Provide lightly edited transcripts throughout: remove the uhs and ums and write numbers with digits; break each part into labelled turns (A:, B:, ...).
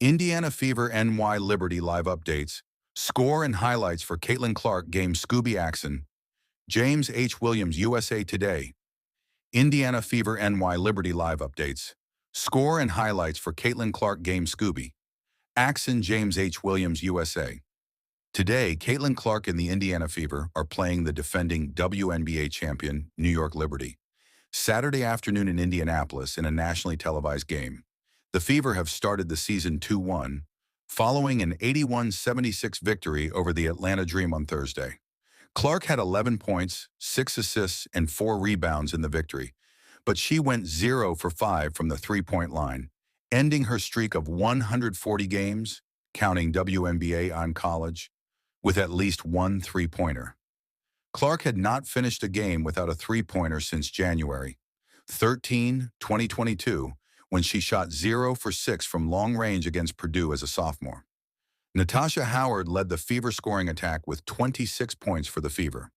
A: Indiana Fever NY Liberty live updates, score and highlights for Caitlin Clark game Scooby Axon, James H. Williams USA Today. Indiana Fever NY Liberty live updates, score and highlights for Caitlin Clark game Scooby Axon James H. Williams USA. Today, Caitlin Clark and the Indiana Fever are playing the defending WNBA champion New York Liberty. Saturday afternoon in Indianapolis in a nationally televised game. The Fever have started the season 2-1, following an 81-76 victory over the Atlanta Dream on Thursday. Clark had 11 points, 6 assists, and 4 rebounds in the victory, but she went 0 for 5 from the three-point line, ending her streak of 140 games, counting WNBA on college, with at least one three-pointer. Clark had not finished a game without a three-pointer since January 13, 2022, when she shot 0 for 6 from long range against Purdue as a sophomore. Natasha Howard led the Fever scoring attack with 26 points for the Fever.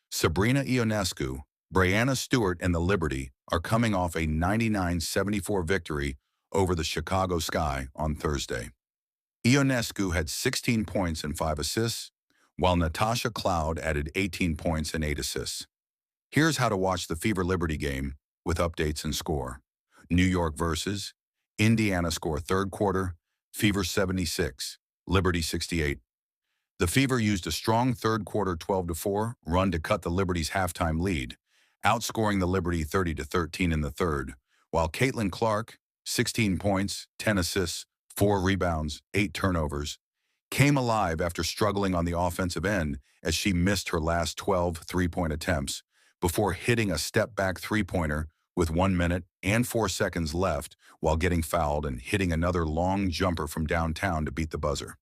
A: Sabrina Ionescu, Breanna Stewart, and the Liberty are coming off a 99-74 victory over the Chicago Sky on Thursday. Ionescu had 16 points and 5 assists, while Natasha Cloud added 18 points and 8 assists. Here's how to watch the Fever Liberty game with updates and score. New York versus Indiana score third quarter, Fever 76, Liberty 68. The Fever used a strong third quarter 12-4 run to cut the Liberty's halftime lead, outscoring the Liberty 30-13 in the third, while Caitlin Clark, 16 points, 10 assists, 4 rebounds, 8 turnovers, came alive after struggling on the offensive end as she missed her last 12 three-point attempts before hitting a step-back three-pointer with 1 minute and 4 seconds left while getting fouled and hitting another long jumper from downtown to beat the buzzer.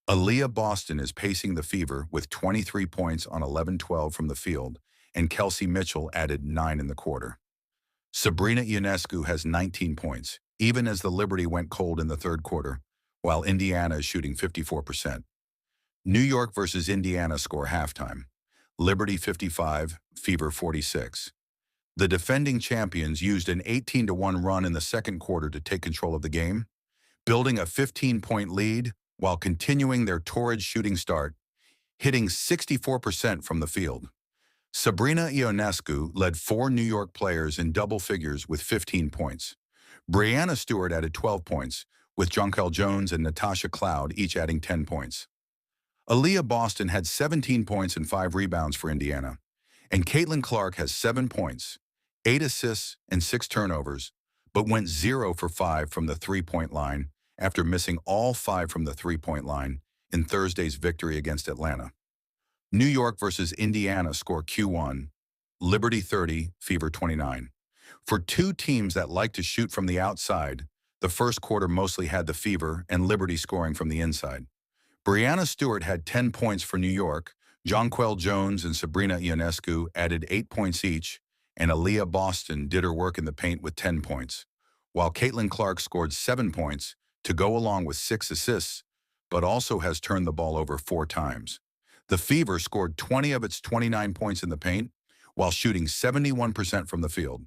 A: Aaliyah Boston is pacing the Fever with 23 points on 11-12 from the field, and Kelsey Mitchell added 9 in the quarter. Sabrina Ionescu has 19 points, even as the Liberty went cold in the third quarter, while Indiana is shooting 54%. New York versus Indiana score halftime. Liberty 55, Fever 46. The defending champions used an 18-1 run in the second quarter to take control of the game, building a 15-point lead while continuing their torrid shooting start, hitting 64% from the field. Sabrina Ionescu led 4 New York players in double figures with 15 points. Breanna Stewart added 12 points, with Jonquel Jones and Natasha Cloud each adding 10 points. Aaliyah Boston had 17 points and 5 rebounds for Indiana, and Caitlin Clark has 7 points, 8 assists, and 6 turnovers, but went 0 for 5 from the three-point line after missing all 5 from the three-point line in Thursday's victory against Atlanta. New York versus Indiana score Q1, Liberty 30, Fever 29. For two teams that like to shoot from the outside, the first quarter mostly had the Fever and Liberty scoring from the inside. Breanna Stewart had 10 points for New York, Jonquel Jones and Sabrina Ionescu added 8 points each, and Aaliyah Boston did her work in the paint with 10 points, while Caitlin Clark scored 7 points to go along with 6 assists, but also has turned the ball over 4 times. The Fever scored 20 of its 29 points in the paint, while shooting 71% from the field.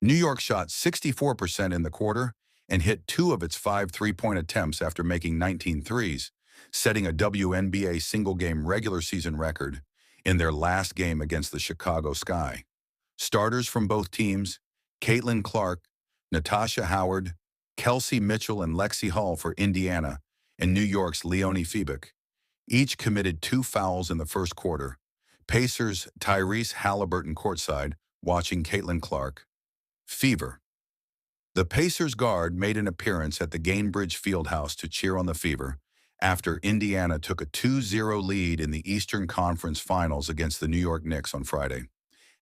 A: New York shot 64% in the quarter and hit 2 of its 5 three-point attempts after making 19 threes, setting a WNBA single-game regular season record in their last game against the Chicago Sky. Starters from both teams, Caitlin Clark, Natasha Howard, Kelsey Mitchell, and Lexi Hall for Indiana, and New York's Leonie Febick, each committed 2 fouls in the first quarter. Pacers' Tyrese Halliburton courtside, watching Caitlin Clark. Fever. The Pacers guard made an appearance at the Gainbridge Fieldhouse to cheer on the Fever after Indiana took a 2-0 lead in the Eastern Conference Finals against the New York Knicks on Friday.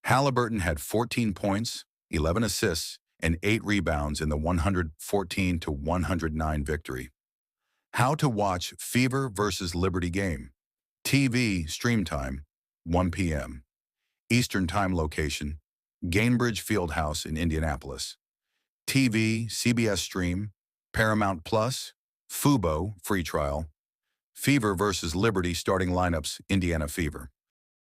A: Halliburton had 14 points, 11 assists, and 8 rebounds in the 114-109 victory. How to watch Fever versus Liberty game. TV stream time, 1 p.m. Eastern Time location, Gainbridge Fieldhouse in Indianapolis. TV, CBS Stream, Paramount Plus, Fubo, free trial. Fever versus Liberty starting lineups, Indiana Fever.